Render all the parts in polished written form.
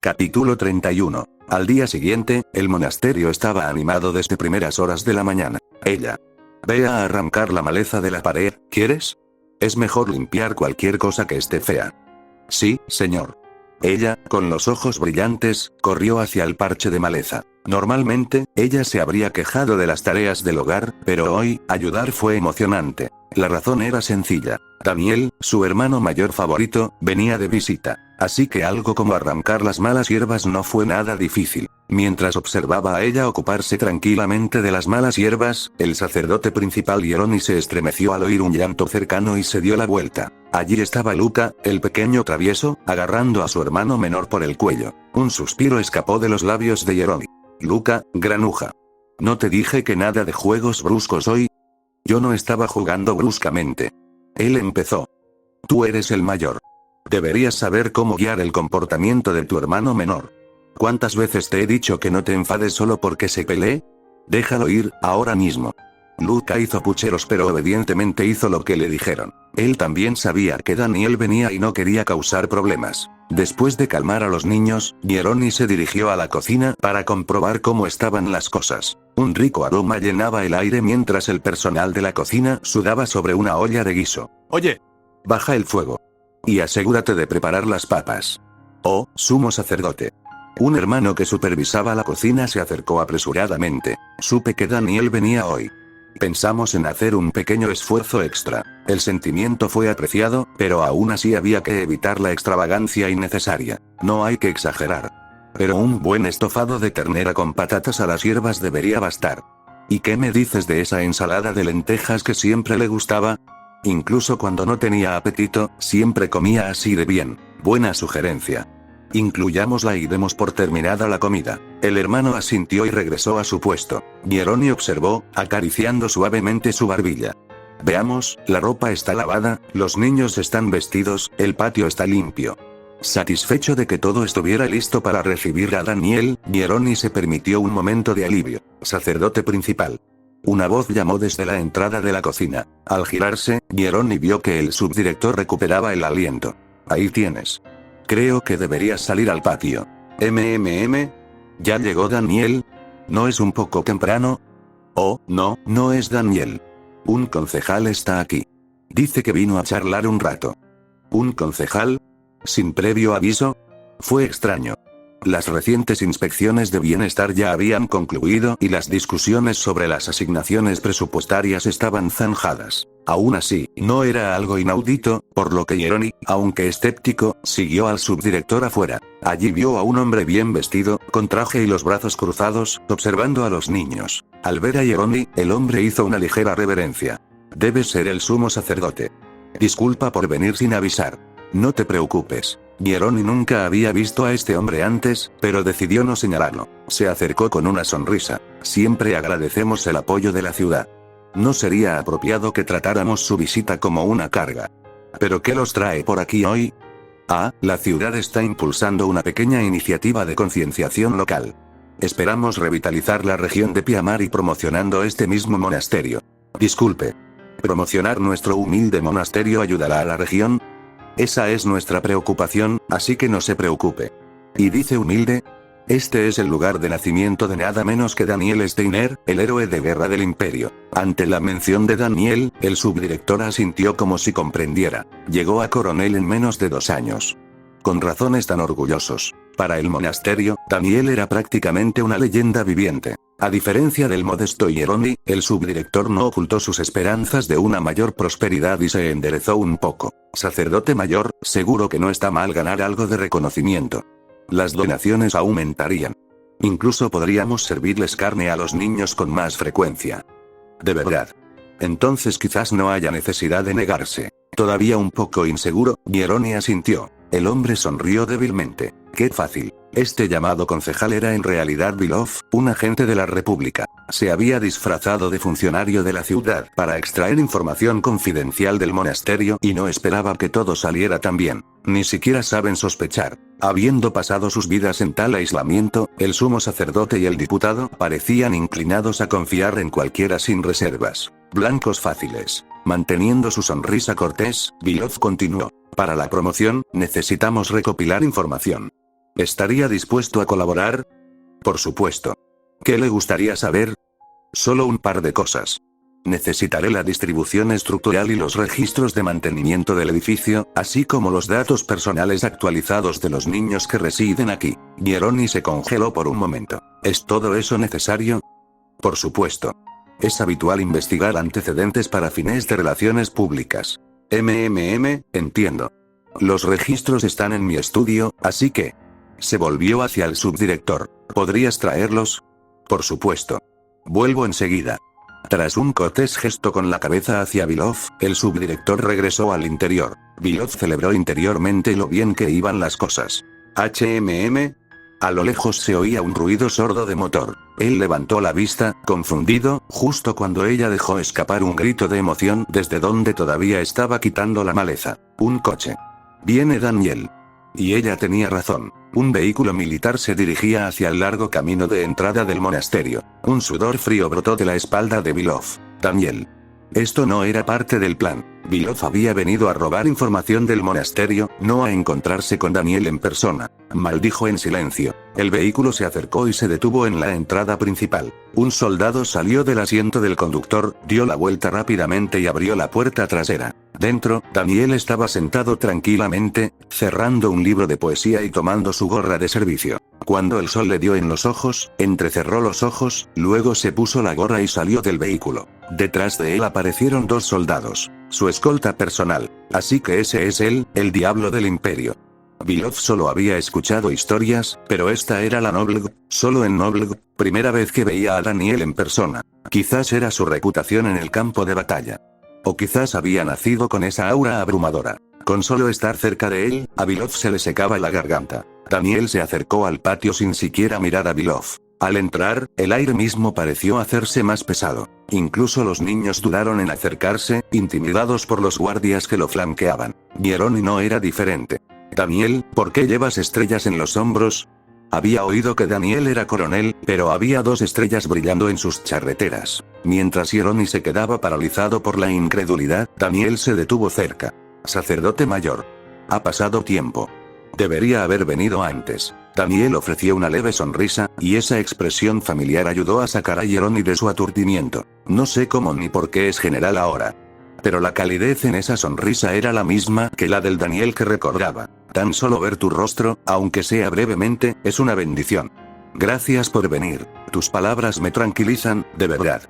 Capítulo 31. Al día siguiente, el monasterio estaba animado desde primeras horas de la mañana. Ella. Ve a arrancar la maleza de la pared, ¿quieres? Es mejor limpiar cualquier cosa que esté fea. Sí, señor. Ella, con los ojos brillantes, corrió hacia el parche de maleza. Normalmente, ella se habría quejado de las tareas del hogar, pero hoy, ayudar fue emocionante. La razón era sencilla. Daniel, su hermano mayor favorito, venía de visita. Así que algo como arrancar las malas hierbas no fue nada difícil. Mientras observaba a ella ocuparse tranquilamente de las malas hierbas, el sacerdote principal Hieroni se estremeció al oír un llanto cercano y se dio la vuelta. Allí estaba Luca, el pequeño travieso, agarrando a su hermano menor por el cuello. Un suspiro escapó de los labios de Hieroni. Luca, granuja. ¿No te dije que nada de juegos bruscos hoy? Yo no estaba jugando bruscamente. Él empezó. Tú eres el mayor. Deberías saber cómo guiar el comportamiento de tu hermano menor. ¿Cuántas veces te he dicho que no te enfades solo porque se pelee? Déjalo ir, ahora mismo. Luca hizo pucheros pero obedientemente hizo lo que le dijeron. Él también sabía que Daniel venía y no quería causar problemas. Después de calmar a los niños, Hieroni se dirigió a la cocina para comprobar cómo estaban las cosas. Un rico aroma llenaba el aire mientras el personal de la cocina sudaba sobre una olla de guiso. Oye, baja el fuego. Y asegúrate de preparar las papas. Oh, sumo sacerdote. Un hermano que supervisaba la cocina se acercó apresuradamente. Supe que Daniel venía hoy. Pensamos en hacer un pequeño esfuerzo extra. El sentimiento fue apreciado, pero aún así había que evitar la extravagancia innecesaria. No hay que exagerar. Pero un buen estofado de ternera con patatas a las hierbas debería bastar. ¿Y qué me dices de esa ensalada de lentejas que siempre le gustaba? Incluso cuando no tenía apetito, siempre comía así de bien. Buena sugerencia. Incluyámosla y demos por terminada la comida. El hermano asintió y regresó a su puesto. Hieroni observó, acariciando suavemente su barbilla. Veamos, la ropa está lavada, los niños están vestidos, el patio está limpio. Satisfecho de que todo estuviera listo para recibir a Daniel, Hieroni se permitió un momento de alivio. Sacerdote principal. Una voz llamó desde la entrada de la cocina. Al girarse, Hieroni vio que el subdirector recuperaba el aliento. Ahí tienes. Creo que deberías salir al patio. ¿Ya llegó Daniel? ¿No es un poco temprano? Oh, no, no es Daniel. Un concejal está aquí. Dice que vino a charlar un rato. ¿Un concejal? ¿Sin previo aviso? Fue extraño. Las recientes inspecciones de bienestar ya habían concluido y las discusiones sobre las asignaciones presupuestarias estaban zanjadas. Aún así, no era algo inaudito, por lo que Hieroni, aunque escéptico, siguió al subdirector afuera. Allí vio a un hombre bien vestido, con traje y los brazos cruzados, observando a los niños. Al ver a Hieroni, el hombre hizo una ligera reverencia. Debes ser el sumo sacerdote. Disculpa por venir sin avisar. No te preocupes. Hieroni nunca había visto a este hombre antes, pero decidió no señalarlo. Se acercó con una sonrisa. Siempre agradecemos el apoyo de la ciudad. No sería apropiado que tratáramos su visita como una carga. ¿Pero qué los trae por aquí hoy? Ah, la ciudad está impulsando una pequeña iniciativa de concienciación local. Esperamos revitalizar la región de Piamari promocionando este mismo monasterio. Disculpe. ¿Promocionar nuestro humilde monasterio ayudará a la región? Esa es nuestra preocupación, así que no se preocupe. ¿Y dice humilde? Este es el lugar de nacimiento de nada menos que Daniel Steiner, el héroe de guerra del imperio. Ante la mención de Daniel, el subdirector asintió como si comprendiera. Llegó a coronel en menos de 2 años. Con razón están orgullosos. Para el monasterio, Daniel era prácticamente una leyenda viviente. A diferencia del modesto Hieroni, el subdirector no ocultó sus esperanzas de una mayor prosperidad y se enderezó un poco. Sacerdote mayor, seguro que no está mal ganar algo de reconocimiento. Las donaciones aumentarían. Incluso podríamos servirles carne a los niños con más frecuencia. ¿De verdad? Entonces quizás no haya necesidad de negarse. Todavía un poco inseguro, Hieroni asintió. El hombre sonrió débilmente. ¡Qué fácil! Este llamado concejal era en realidad Vilov, un agente de la República. Se había disfrazado de funcionario de la ciudad para extraer información confidencial del monasterio y no esperaba que todo saliera tan bien. Ni siquiera saben sospechar. Habiendo pasado sus vidas en tal aislamiento, el sumo sacerdote y el diputado parecían inclinados a confiar en cualquiera sin reservas. Blancos fáciles. Manteniendo su sonrisa cortés, Vilov continuó. Para la promoción, necesitamos recopilar información. ¿Estaría dispuesto a colaborar? Por supuesto. ¿Qué le gustaría saber? Solo un par de cosas. Necesitaré la distribución estructural y los registros de mantenimiento del edificio, así como los datos personales actualizados de los niños que residen aquí. Jeroni se congeló por un momento. ¿Es todo eso necesario? Por supuesto. Es habitual investigar antecedentes para fines de relaciones públicas. Entiendo. Los registros están en mi estudio, así que... Se volvió hacia el subdirector. ¿Podrías traerlos? Por supuesto. Vuelvo enseguida. Tras un cortés gesto con la cabeza hacia Belov, el subdirector regresó al interior. Belov celebró interiormente lo bien que iban las cosas. A lo lejos se oía un ruido sordo de motor. Él levantó la vista, confundido, justo cuando ella dejó escapar un grito de emoción desde donde todavía estaba quitando la maleza. Un coche. Viene Daniel. Y ella tenía razón. Un vehículo militar se dirigía hacia el largo camino de entrada del monasterio. Un sudor frío brotó de la espalda de Belov. Daniel. Esto no era parte del plan. Belov había venido a robar información del monasterio, no a encontrarse con Daniel en persona. Maldijo en silencio. El vehículo se acercó y se detuvo en la entrada principal. Un soldado salió del asiento del conductor, dio la vuelta rápidamente y abrió la puerta trasera. Dentro, Daniel estaba sentado tranquilamente, cerrando un libro de poesía y tomando su gorra de servicio. Cuando el sol le dio en los ojos, entrecerró los ojos, luego se puso la gorra y salió del vehículo. Detrás de él aparecieron dos soldados, su escolta personal. Así que ese es él, el diablo del imperio. Belov solo había escuchado historias, pero esta era la Noblg, solo en Noblg, primera vez que veía a Daniel en persona. Quizás era su reputación en el campo de batalla. O quizás había nacido con esa aura abrumadora. Con solo estar cerca de él, a Belov se le secaba la garganta. Daniel se acercó al patio sin siquiera mirar a Belov. Al entrar, el aire mismo pareció hacerse más pesado. Incluso los niños dudaron en acercarse, intimidados por los guardias que lo flanqueaban. Jeroni no era diferente. Daniel, ¿por qué llevas estrellas en los hombros? Había oído que Daniel era coronel, pero había dos estrellas brillando en sus charreteras. Mientras Jeroni se quedaba paralizado por la incredulidad, Daniel se detuvo cerca. Sacerdote mayor. Ha pasado tiempo. Debería haber venido antes. Daniel ofreció una leve sonrisa, y esa expresión familiar ayudó a sacar a Jeroni de su aturdimiento. No sé cómo ni por qué es general ahora. Pero la calidez en esa sonrisa era la misma que la del Daniel que recordaba. Tan solo ver tu rostro, aunque sea brevemente, es una bendición. Gracias por venir. Tus palabras me tranquilizan, de verdad.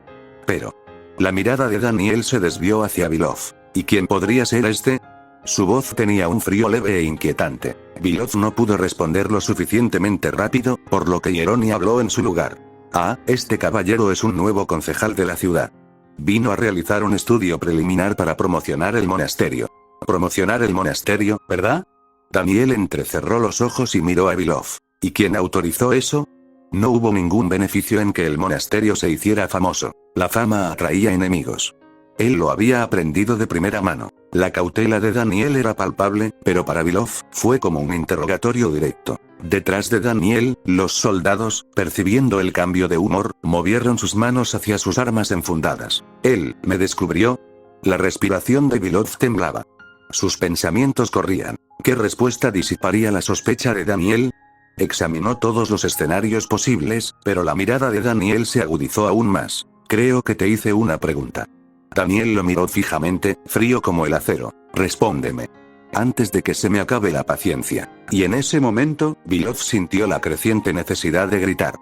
Pero... La mirada de Daniel se desvió hacia Belov. ¿Y quién podría ser este? Su voz tenía un frío leve e inquietante. Belov no pudo responder lo suficientemente rápido, por lo que Jeroni habló en su lugar. Ah, este caballero es un nuevo concejal de la ciudad. Vino a realizar un estudio preliminar para promocionar el monasterio. ¿Promocionar el monasterio, verdad? Daniel entrecerró los ojos y miró a Belov. ¿Y quién autorizó eso? No hubo ningún beneficio en que el monasterio se hiciera famoso. La fama atraía enemigos. Él lo había aprendido de primera mano. La cautela de Daniel era palpable, pero para Belov fue como un interrogatorio directo. Detrás de Daniel, los soldados, percibiendo el cambio de humor, movieron sus manos hacia sus armas enfundadas. ¿Él me descubrió? La respiración de Belov temblaba. Sus pensamientos corrían. ¿Qué respuesta disiparía la sospecha de Daniel? Examinó todos los escenarios posibles, pero la mirada de Daniel se agudizó aún más. Creo que te hice una pregunta. Daniel lo miró fijamente, frío como el acero. Respóndeme. Antes de que se me acabe la paciencia. Y en ese momento, Belov sintió la creciente necesidad de gritar.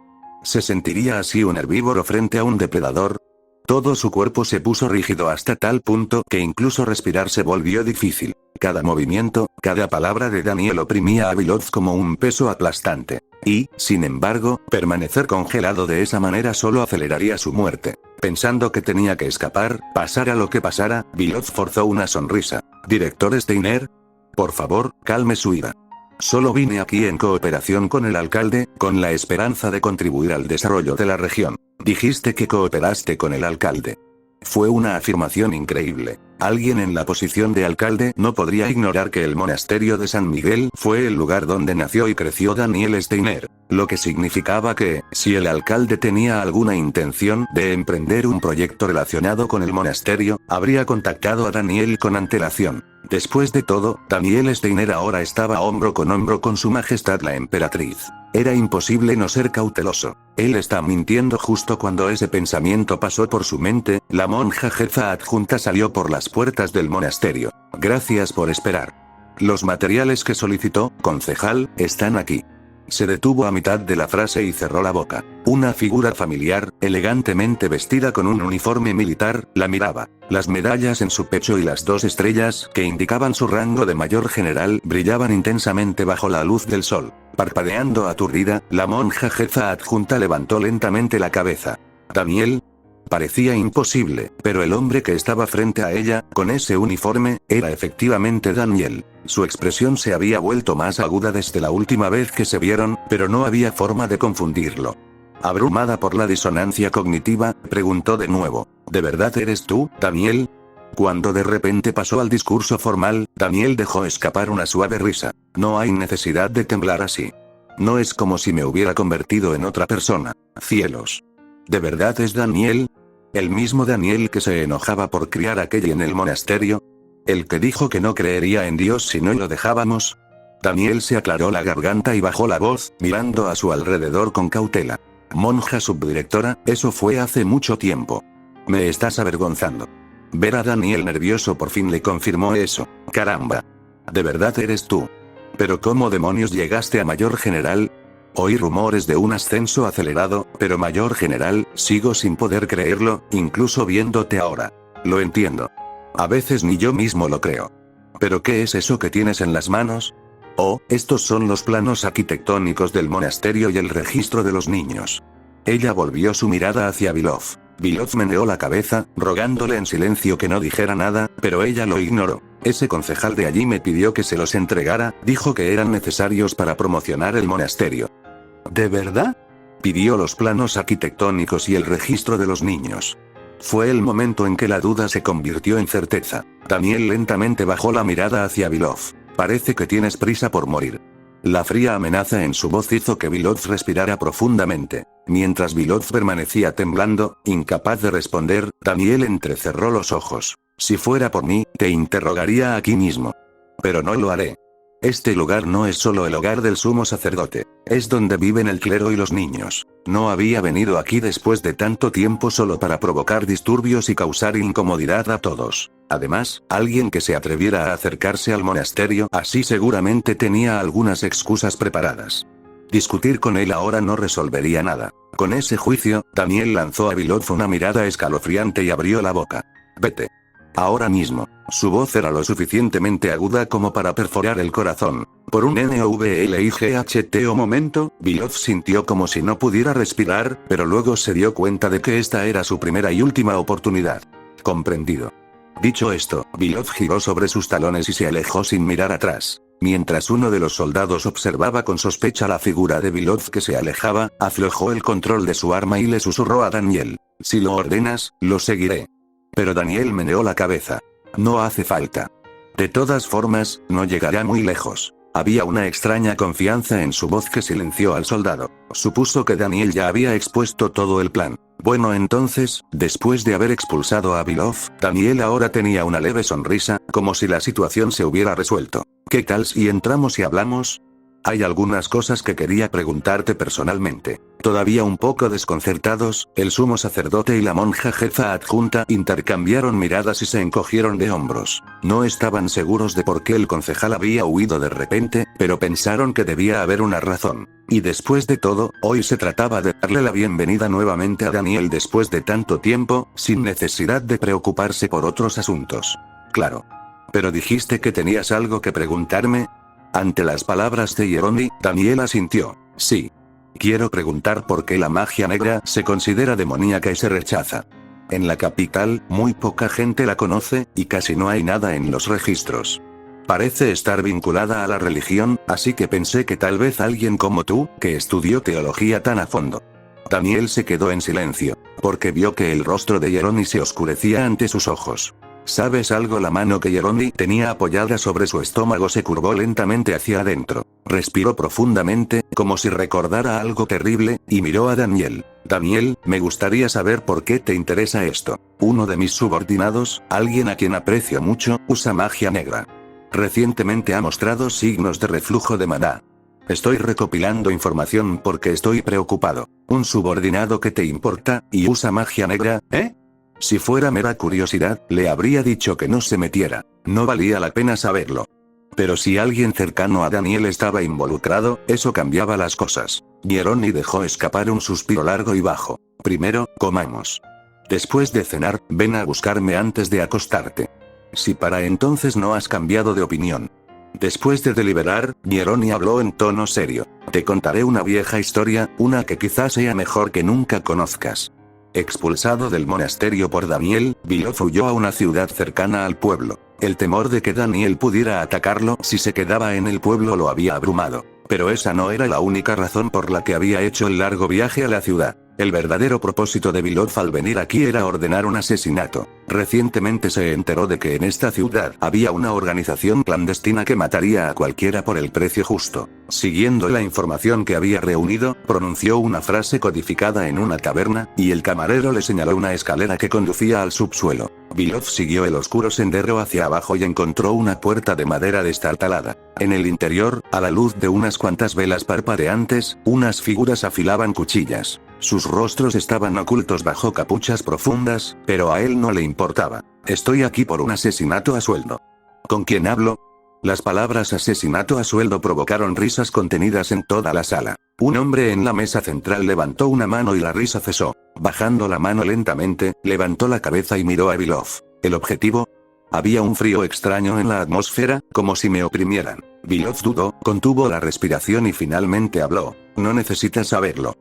¿Se sentiría así un herbívoro frente a un depredador? Todo su cuerpo se puso rígido hasta tal punto que incluso respirar se volvió difícil. Cada movimiento, cada palabra de Daniel oprimía a Belov como un peso aplastante. Y, sin embargo, permanecer congelado de esa manera solo aceleraría su muerte. Pensando que tenía que escapar, pasara lo que pasara, Belov forzó una sonrisa. ¿Director Steiner? Por favor, calme su ira. Solo vine aquí en cooperación con el alcalde, con la esperanza de contribuir al desarrollo de la región. Dijiste que cooperaste con el alcalde. Fue una afirmación increíble. Alguien en la posición de alcalde no podría ignorar que el monasterio de San Miguel fue el lugar donde nació y creció Daniel Steiner. Lo que significaba que, si el alcalde tenía alguna intención de emprender un proyecto relacionado con el monasterio, habría contactado a Daniel con antelación. Después de todo, Daniel Steiner ahora estaba hombro con hombro con su majestad la emperatriz. Era imposible no ser cauteloso. Él está mintiendo. Justo cuando ese pensamiento pasó por su mente, la monja jefa adjunta salió por las puertas del monasterio. Gracias por esperar. Los materiales que solicitó, concejal, están aquí. Se detuvo a mitad de la frase y cerró la boca. Una figura familiar, elegantemente vestida con un uniforme militar, la miraba. Las medallas en su pecho y las 2 estrellas, que indicaban su rango de mayor general, brillaban intensamente bajo la luz del sol. Parpadeando aturdida, la monja jefa adjunta levantó lentamente la cabeza. ¿Daniel? Parecía imposible, pero el hombre que estaba frente a ella, con ese uniforme, era efectivamente Daniel. Su expresión se había vuelto más aguda desde la última vez que se vieron, pero no había forma de confundirlo. Abrumada por la disonancia cognitiva, preguntó de nuevo, ¿de verdad eres tú, Daniel? Cuando de repente pasó al discurso formal, Daniel dejó escapar una suave risa. No hay necesidad de temblar así. No es como si me hubiera convertido en otra persona. Cielos. ¿De verdad es Daniel? ¿El mismo Daniel que se enojaba por criar a Kelly en el monasterio? ¿El que dijo que no creería en Dios si no lo dejábamos? Daniel se aclaró la garganta y bajó la voz, mirando a su alrededor con cautela. Monja subdirectora, eso fue hace mucho tiempo. Me estás avergonzando. Ver a Daniel nervioso por fin le confirmó eso. Caramba. ¿De verdad eres tú? ¿Pero cómo demonios llegaste a mayor general? Oí rumores de un ascenso acelerado, pero mayor general, sigo sin poder creerlo, incluso viéndote ahora. Lo entiendo. A veces ni yo mismo lo creo. ¿Pero qué es eso que tienes en las manos? Oh, estos son los planos arquitectónicos del monasterio y el registro de los niños. Ella volvió su mirada hacia Vilov. Vilov meneó la cabeza, rogándole en silencio que no dijera nada, pero ella lo ignoró. Ese concejal de allí me pidió que se los entregara, dijo que eran necesarios para promocionar el monasterio. ¿De verdad? Pidió los planos arquitectónicos y el registro de los niños. Fue el momento en que la duda se convirtió en certeza. Daniel lentamente bajó la mirada hacia Vilov. Parece que tienes prisa por morir. La fría amenaza en su voz hizo que Vilov respirara profundamente. Mientras Vilov permanecía temblando, incapaz de responder, Daniel entrecerró los ojos. Si fuera por mí, te interrogaría aquí mismo. Pero no lo haré. Este lugar no es solo el hogar del sumo sacerdote. Es donde viven el clero y los niños. No había venido aquí después de tanto tiempo solo para provocar disturbios y causar incomodidad a todos. Además, alguien que se atreviera a acercarse al monasterio así seguramente tenía algunas excusas preparadas. Discutir con él ahora no resolvería nada. Con ese juicio, Daniel lanzó a Vilov una mirada escalofriante y abrió la boca. Vete. Ahora mismo. Su voz era lo suficientemente aguda como para perforar el corazón. Por un NOVLIGHTO momento, Vilov sintió como si no pudiera respirar, pero luego se dio cuenta de que esta era su primera y última oportunidad. Comprendido. Dicho esto, Vilov giró sobre sus talones y se alejó sin mirar atrás. Mientras uno de los soldados observaba con sospecha la figura de Vilov que se alejaba, aflojó el control de su arma y le susurró a Daniel. Si lo ordenas, lo seguiré. Pero Daniel meneó la cabeza. No hace falta. De todas formas, no llegará muy lejos. Había una extraña confianza en su voz que silenció al soldado. Supuso que Daniel ya había expuesto todo el plan. Bueno, entonces, después de haber expulsado a Vilov, Daniel ahora tenía una leve sonrisa, como si la situación se hubiera resuelto. ¿Qué tal si entramos y hablamos? Hay algunas cosas que quería preguntarte personalmente. Todavía un poco desconcertados, el sumo sacerdote y la monja jefa adjunta intercambiaron miradas y se encogieron de hombros. No estaban seguros de por qué el concejal había huido de repente, pero pensaron que debía haber una razón. Y después de todo, hoy se trataba de darle la bienvenida nuevamente a Daniel después de tanto tiempo, sin necesidad de preocuparse por otros asuntos. Claro. Pero dijiste que tenías algo que preguntarme. Ante las palabras de Jeroni, Daniel asintió. Sí. Quiero preguntar por qué la magia negra se considera demoníaca y se rechaza. En la capital, muy poca gente la conoce, y casi no hay nada en los registros. Parece estar vinculada a la religión, así que pensé que tal vez alguien como tú, que estudió teología tan a fondo. Daniel se quedó en silencio, porque vio que el rostro de Jeroni se oscurecía ante sus ojos. ¿Sabes algo? La mano que Jeroni tenía apoyada sobre su estómago se curvó lentamente hacia adentro. Respiró profundamente, como si recordara algo terrible, y miró a Daniel. Daniel, me gustaría saber por qué te interesa esto. Uno de mis subordinados, alguien a quien aprecio mucho, usa magia negra. Recientemente ha mostrado signos de reflujo de maná. Estoy recopilando información porque estoy preocupado. Un subordinado que te importa, y usa magia negra, ¿eh? Si fuera mera curiosidad, le habría dicho que no se metiera. No valía la pena saberlo. Pero si alguien cercano a Daniel estaba involucrado, eso cambiaba las cosas. Gieroni dejó escapar un suspiro largo y bajo. Primero, comamos. Después de cenar, ven a buscarme antes de acostarte. Si para entonces no has cambiado de opinión. Después de deliberar, Gieroni habló en tono serio. Te contaré una vieja historia, una que quizás sea mejor que nunca conozcas. Expulsado del monasterio por Daniel, Belov huyó a una ciudad cercana al pueblo. El temor de que Daniel pudiera atacarlo si se quedaba en el pueblo lo había abrumado. Pero esa no era la única razón por la que había hecho el largo viaje a la ciudad. El verdadero propósito de Belov al venir aquí era ordenar un asesinato. Recientemente se enteró de que en esta ciudad había una organización clandestina que mataría a cualquiera por el precio justo. Siguiendo la información que había reunido, pronunció una frase codificada en una taberna, y el camarero le señaló una escalera que conducía al subsuelo. Belov siguió el oscuro sendero hacia abajo y encontró una puerta de madera destartalada. En el interior, a la luz de unas cuantas velas parpadeantes, unas figuras afilaban cuchillas. Sus rostros estaban ocultos bajo capuchas profundas, pero a él no le importaba. Estoy aquí por un asesinato a sueldo. ¿Con quién hablo? Las palabras asesinato a sueldo provocaron risas contenidas en toda la sala. Un hombre en la mesa central levantó una mano y la risa cesó. Bajando la mano lentamente, levantó la cabeza y miró a Belov. ¿El objetivo? Había un frío extraño en la atmósfera, como si me oprimieran. Belov dudó, contuvo la respiración y finalmente habló. No necesitas saberlo.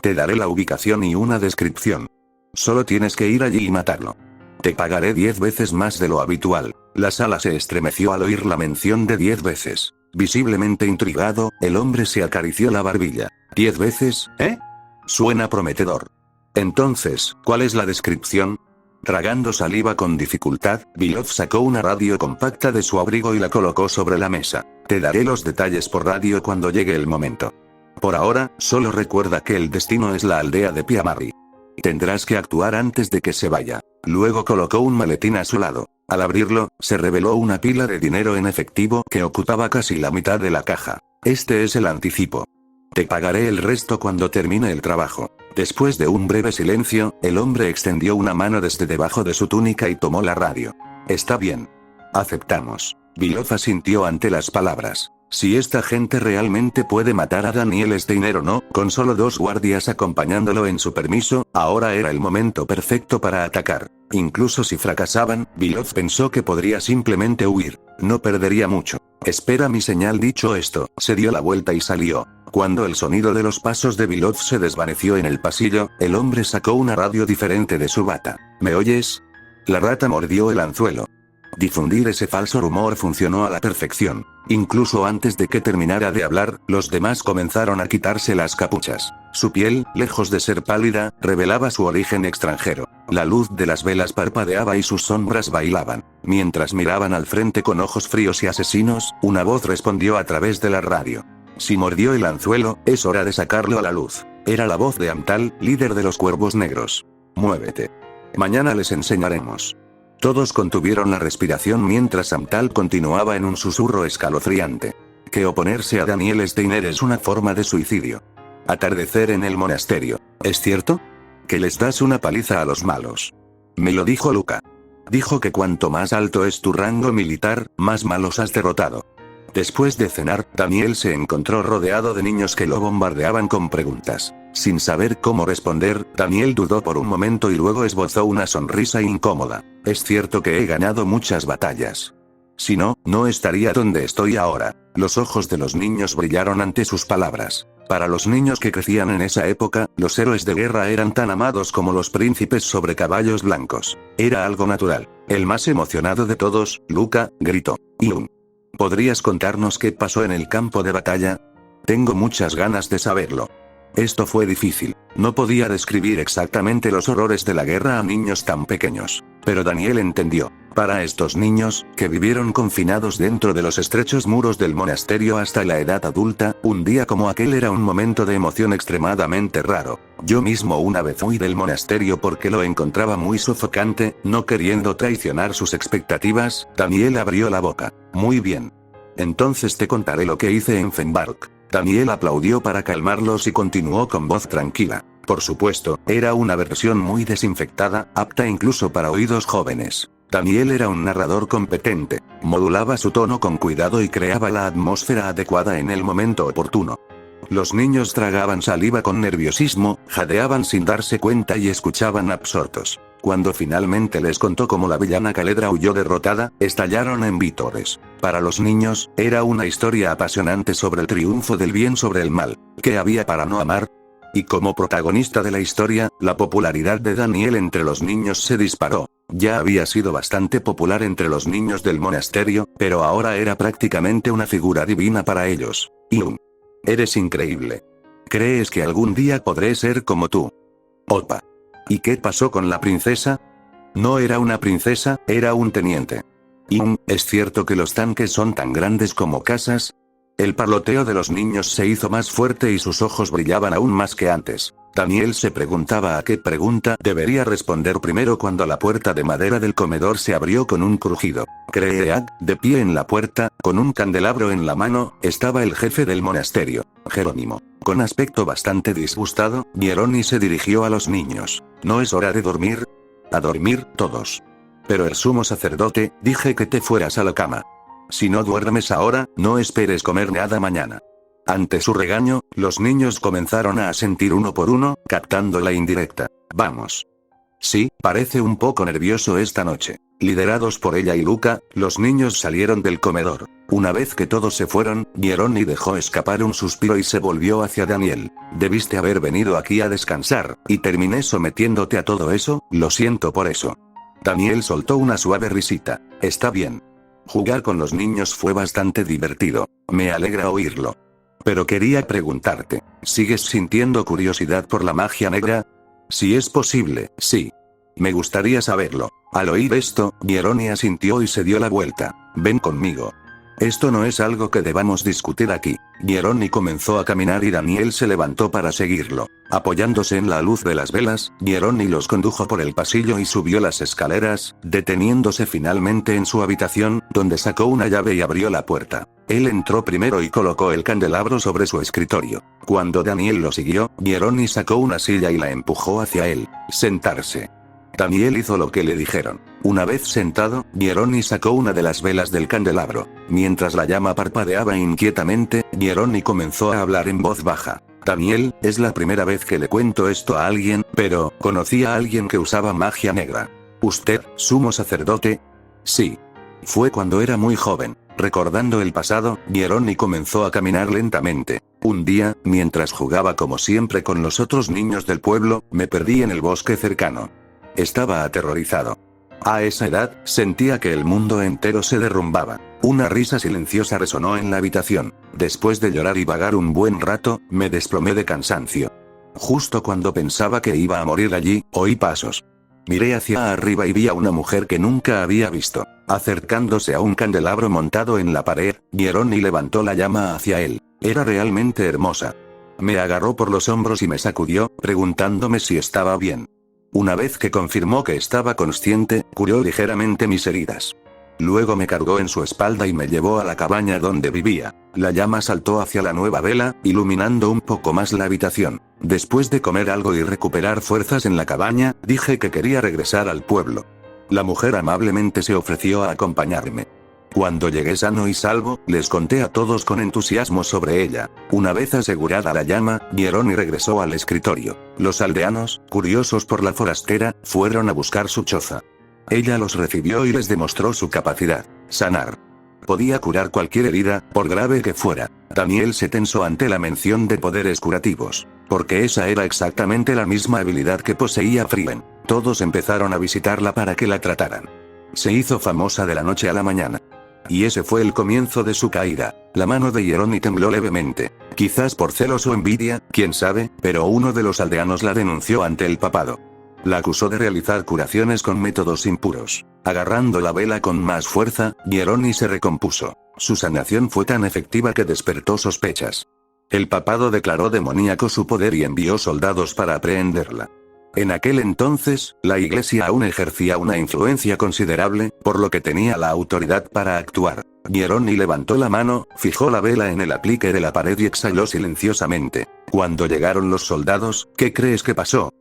Te daré la ubicación y una descripción. Solo tienes que ir allí y matarlo. Te pagaré 10 veces más de lo habitual. La sala se estremeció al oír la mención de 10 veces. Visiblemente intrigado, el hombre se acarició la barbilla. ¿10 veces, eh? Suena prometedor. Entonces, ¿cuál es la descripción? Tragando saliva con dificultad, Belov sacó una radio compacta de su abrigo y la colocó sobre la mesa. Te daré los detalles por radio cuando llegue el momento. Por ahora, solo recuerda que el destino es la aldea de Piamarri. Tendrás que actuar antes de que se vaya. Luego colocó un maletín a su lado. Al abrirlo, se reveló una pila de dinero en efectivo que ocupaba casi la mitad de la caja. Este es el anticipo. Te pagaré el resto cuando termine el trabajo. Después de un breve silencio, el hombre extendió una mano desde debajo de su túnica y tomó la radio. Está bien. Aceptamos. Belov asintió ante las palabras. Si esta gente realmente puede matar a Daniel Steiner o no, con solo 2 guardias acompañándolo en su permiso, ahora era el momento perfecto para atacar. Incluso si fracasaban, Belov pensó que podría simplemente huir. No perdería mucho. Espera mi señal. Dicho esto, se dio la vuelta y salió. Cuando el sonido de los pasos de Belov se desvaneció en el pasillo, el hombre sacó una radio diferente de su bata. ¿Me oyes? La rata mordió el anzuelo. Difundir ese falso rumor funcionó a la perfección. Incluso antes de que terminara de hablar, los demás comenzaron a quitarse las capuchas. Su piel, lejos de ser pálida, revelaba su origen extranjero. La luz de las velas parpadeaba y sus sombras bailaban. Mientras miraban al frente con ojos fríos y asesinos, una voz respondió a través de la radio. Si mordió el anzuelo, es hora de sacarlo a la luz. Era la voz de Amtal, líder de los Cuervos Negros. Muévete. Mañana les enseñaremos. Todos contuvieron la respiración mientras Amtal continuaba en un susurro escalofriante. Que oponerse a Daniel Steiner es una forma de suicidio. Atardecer en el monasterio. ¿Es cierto? Que les das una paliza a los malos. Me lo dijo Luca. Dijo que cuanto más alto es tu rango militar, más malos has derrotado. Después de cenar, Daniel se encontró rodeado de niños que lo bombardeaban con preguntas. Sin saber cómo responder, Daniel dudó por un momento y luego esbozó una sonrisa incómoda. Es cierto que he ganado muchas batallas. Si no, no estaría donde estoy ahora. Los ojos de los niños brillaron ante sus palabras. Para los niños que crecían en esa época, los héroes de guerra eran tan amados como los príncipes sobre caballos blancos. Era algo natural. El más emocionado de todos, Luca, gritó. «Iun. ¿Podrías contarnos qué pasó en el campo de batalla? Tengo muchas ganas de saberlo». Esto fue difícil. No podía describir exactamente los horrores de la guerra a niños tan pequeños. Pero Daniel entendió. Para estos niños, que vivieron confinados dentro de los estrechos muros del monasterio hasta la edad adulta, un día como aquel era un momento de emoción extremadamente raro. Yo mismo una vez huí del monasterio porque lo encontraba muy sofocante, no queriendo traicionar sus expectativas. Daniel abrió la boca. Muy bien. Entonces te contaré lo que hice en Fenbark. Daniel aplaudió para calmarlos y continuó con voz tranquila. Por supuesto, era una versión muy desinfectada, apta incluso para oídos jóvenes. Daniel era un narrador competente, modulaba su tono con cuidado y creaba la atmósfera adecuada en el momento oportuno. Los niños tragaban saliva con nerviosismo, jadeaban sin darse cuenta y escuchaban absortos. Cuando finalmente les contó cómo la villana Caledra huyó derrotada, estallaron en vítores. Para los niños, era una historia apasionante sobre el triunfo del bien sobre el mal. ¿Qué había para no amar? Y como protagonista de la historia, la popularidad de Daniel entre los niños se disparó. Ya había sido bastante popular entre los niños del monasterio, pero ahora era prácticamente una figura divina para ellos. Eres increíble. ¿Crees que algún día podré ser como tú? Opa. ¿Y qué pasó con la princesa? No era una princesa, era un teniente. ¿Es cierto que los tanques son tan grandes como casas? El parloteo de los niños se hizo más fuerte y sus ojos brillaban aún más que antes. Daniel se preguntaba a qué pregunta debería responder primero cuando la puerta de madera del comedor se abrió con un crujido. Creeag, de pie en la puerta, con un candelabro en la mano, estaba el jefe del monasterio, Jerónimo. Con aspecto bastante disgustado, Hieroni se dirigió a los niños. ¿No es hora de dormir? A dormir, todos. Pero el sumo sacerdote, dije que te fueras a la cama. Si no duermes ahora, no esperes comer nada mañana. Ante su regaño, los niños comenzaron a asentir uno por uno, captando la indirecta. Vamos. Sí, parece un poco nervioso esta noche. Liderados por ella y Luca, los niños salieron del comedor. Una vez que todos se fueron, Hieroni dejó escapar un suspiro y se volvió hacia Daniel. Debiste haber venido aquí a descansar, y terminé sometiéndote a todo eso, lo siento por eso. Daniel soltó una suave risita. Está bien. Jugar con los niños fue bastante divertido. Me alegra oírlo. Pero quería preguntarte, ¿sigues sintiendo curiosidad por la magia negra? Si es posible, sí. Me gustaría saberlo. Al oír esto, Hieroni asintió y se dio la vuelta. Ven conmigo. Esto no es algo que debamos discutir aquí. Hieroni comenzó a caminar y Daniel se levantó para seguirlo. Apoyándose en la luz de las velas, Hieroni los condujo por el pasillo y subió las escaleras, deteniéndose finalmente en su habitación, donde sacó una llave y abrió la puerta. Él entró primero y colocó el candelabro sobre su escritorio. Cuando Daniel lo siguió, Hieroni sacó una silla y la empujó hacia él. Sentarse. Daniel hizo lo que le dijeron. Una vez sentado, Hieroni sacó una de las velas del candelabro. Mientras la llama parpadeaba inquietamente, Hieroni comenzó a hablar en voz baja. Daniel, es la primera vez que le cuento esto a alguien, pero, conocí a alguien que usaba magia negra. ¿Usted, sumo sacerdote? Sí. Fue cuando era muy joven. Recordando el pasado, Hieroni comenzó a caminar lentamente. Un día, mientras jugaba como siempre con los otros niños del pueblo, me perdí en el bosque cercano. Estaba aterrorizado. A esa edad, sentía que el mundo entero se derrumbaba. Una risa silenciosa resonó en la habitación. Después de llorar y vagar un buen rato, me desplomé de cansancio. Justo cuando pensaba que iba a morir allí, oí pasos. Miré hacia arriba y vi a una mujer que nunca había visto. Acercándose a un candelabro montado en la pared, Hieroni levantó la llama hacia él. Era realmente hermosa. Me agarró por los hombros y me sacudió, preguntándome si estaba bien. Una vez que confirmó que estaba consciente, curó ligeramente mis heridas. Luego me cargó en su espalda y me llevó a la cabaña donde vivía. La llama saltó hacia la nueva vela, iluminando un poco más la habitación. Después de comer algo y recuperar fuerzas en la cabaña, dije que quería regresar al pueblo. La mujer amablemente se ofreció a acompañarme. Cuando llegué sano y salvo, les conté a todos con entusiasmo sobre ella. Una vez asegurada la llama, Hieroni regresó al escritorio. Los aldeanos, curiosos por la forastera, fueron a buscar su choza. Ella los recibió y les demostró su capacidad. Sanar. Podía curar cualquier herida, por grave que fuera. Daniel se tensó ante la mención de poderes curativos. Porque esa era exactamente la misma habilidad que poseía Frieden. Todos empezaron a visitarla para que la trataran. Se hizo famosa de la noche a la mañana. Y ese fue el comienzo de su caída. La mano de Hieroni tembló levemente. Quizás por celos o envidia, quién sabe, pero uno de los aldeanos la denunció ante el papado. La acusó de realizar curaciones con métodos impuros. Agarrando la vela con más fuerza, Hieroni se recompuso. Su sanación fue tan efectiva que despertó sospechas. El papado declaró demoníaco su poder y envió soldados para aprehenderla. En aquel entonces, la iglesia aún ejercía una influencia considerable, por lo que tenía la autoridad para actuar. Hieronymi levantó la mano, fijó la vela en el aplique de la pared y exhaló silenciosamente. Cuando llegaron los soldados, ¿qué crees que pasó?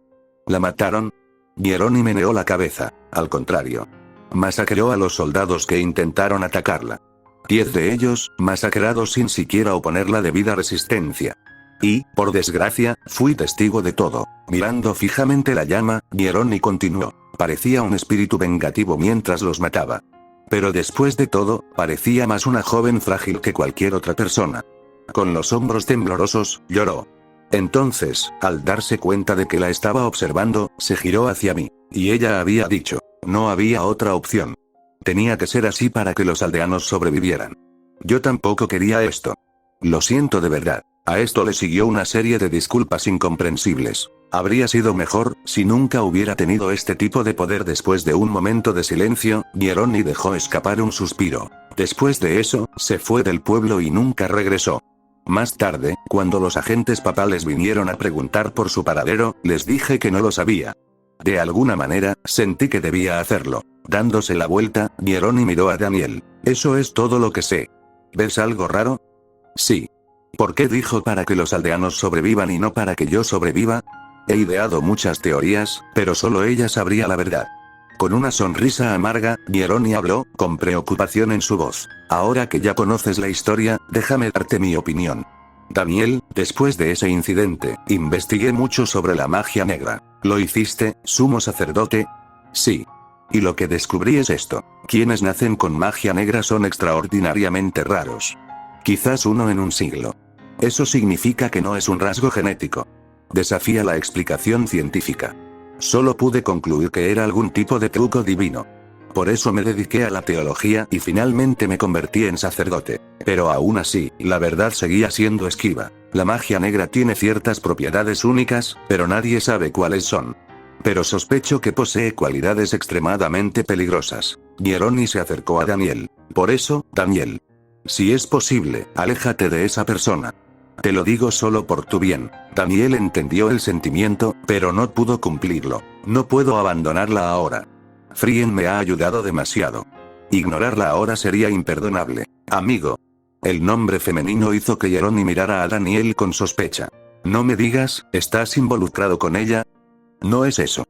¿La mataron? Hieronymi meneó la cabeza. Al contrario. Masacró a los soldados que intentaron atacarla. 10 de ellos, masacrados sin siquiera oponer la debida resistencia. Y, por desgracia, fui testigo de todo. Mirando fijamente la llama, Hieronymi continuó. Parecía un espíritu vengativo mientras los mataba. Pero después de todo, parecía más una joven frágil que cualquier otra persona. Con los hombros temblorosos, lloró. Entonces, al darse cuenta de que la estaba observando, se giró hacia mí. Y ella había dicho, no había otra opción. Tenía que ser así para que los aldeanos sobrevivieran. Yo tampoco quería esto. Lo siento de verdad. A esto le siguió una serie de disculpas incomprensibles. Habría sido mejor, si nunca hubiera tenido este tipo de poder. Después de un momento de silencio, Hieronymi dejó escapar un suspiro. Después de eso, se fue del pueblo y nunca regresó. Más tarde, cuando los agentes papales vinieron a preguntar por su paradero, les dije que no lo sabía. De alguna manera, sentí que debía hacerlo. Dándose la vuelta, Hieronymi miró a Daniel. Eso es todo lo que sé. ¿Ves algo raro? Sí. ¿Por qué dijo para que los aldeanos sobrevivan y no para que yo sobreviva? He ideado muchas teorías, pero solo ella sabría la verdad. Con una sonrisa amarga, Hieronymi habló, con preocupación en su voz. Ahora que ya conoces la historia, déjame darte mi opinión. Daniel, después de ese incidente, investigué mucho sobre la magia negra. ¿Lo hiciste, sumo sacerdote? Sí. Y lo que descubrí es esto. Quienes nacen con magia negra son extraordinariamente raros. Quizás uno en un siglo. Eso significa que no es un rasgo genético. Desafía la explicación científica. Solo pude concluir que era algún tipo de truco divino. Por eso me dediqué a la teología y finalmente me convertí en sacerdote. Pero aún así, la verdad seguía siendo esquiva. La magia negra tiene ciertas propiedades únicas, pero nadie sabe cuáles son. Pero sospecho que posee cualidades extremadamente peligrosas. Hieronymi se acercó a Daniel. Por eso, Daniel. Si es posible, aléjate de esa persona. Te lo digo solo por tu bien. Daniel entendió el sentimiento, pero no pudo cumplirlo. No puedo abandonarla ahora. Frien me ha ayudado demasiado. Ignorarla ahora sería imperdonable. Amigo. El nombre femenino hizo que Hieronymi mirara a Daniel con sospecha. No me digas, ¿estás involucrado con ella? No es eso.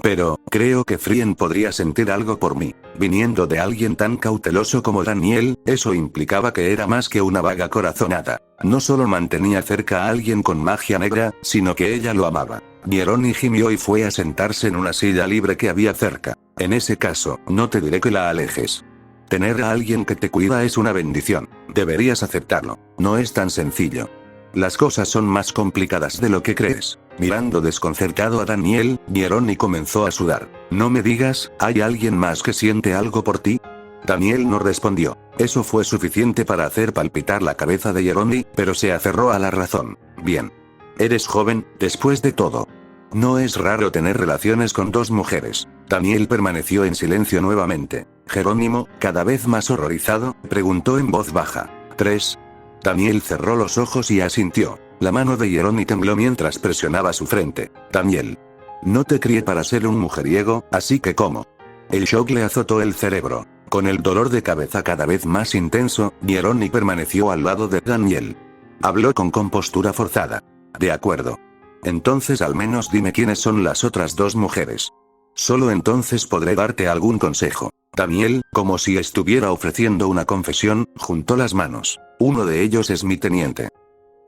Pero, creo que Frien podría sentir algo por mí. Viniendo de alguien tan cauteloso como Daniel, eso implicaba que era más que una vaga corazonada. No solo mantenía cerca a alguien con magia negra, sino que ella lo amaba. Hieronymi gimió y fue a sentarse en una silla libre que había cerca. En ese caso, no te diré que la alejes. Tener a alguien que te cuida es una bendición. Deberías aceptarlo. No es tan sencillo. Las cosas son más complicadas de lo que crees. Mirando desconcertado a Daniel, Hieronymi comenzó a sudar. No me digas, ¿hay alguien más que siente algo por ti? Daniel no respondió. Eso fue suficiente para hacer palpitar la cabeza de Hieronymi, pero se aferró a la razón. Bien. Eres joven, después de todo. No es raro tener relaciones con dos mujeres. Daniel permaneció en silencio nuevamente. Jerónimo, cada vez más horrorizado, preguntó en voz baja. 3. Daniel cerró los ojos y asintió. La mano de Hieronymi tembló mientras presionaba su frente. Daniel. No te crié para ser un mujeriego, así que ¿cómo? El shock le azotó el cerebro. Con el dolor de cabeza cada vez más intenso, Hieronymi permaneció al lado de Daniel. Habló con compostura forzada. De acuerdo. Entonces al menos dime quiénes son las otras dos mujeres. Solo entonces podré darte algún consejo. Daniel, como si estuviera ofreciendo una confesión, juntó las manos. Uno de ellos es mi teniente.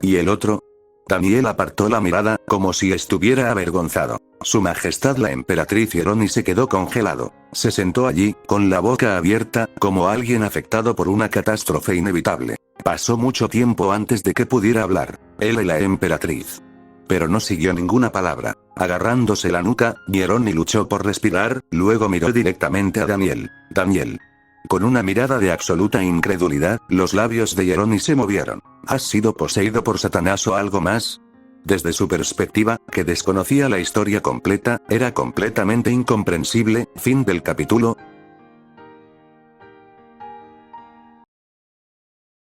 ¿Y el otro? Daniel apartó la mirada, como si estuviera avergonzado. Su Majestad la Emperatriz Hieronymi se quedó congelado. Se sentó allí, con la boca abierta, como alguien afectado por una catástrofe inevitable. Pasó mucho tiempo antes de que pudiera hablar. Él y la Emperatriz. Pero no siguió ninguna palabra. Agarrándose la nuca, Hieronymi luchó por respirar, luego miró directamente a Daniel. Daniel. Con una mirada de absoluta incredulidad, los labios de Hieronymi se movieron. ¿Has sido poseído por Satanás o algo más? Desde su perspectiva, que desconocía la historia completa, era completamente incomprensible. Fin del capítulo.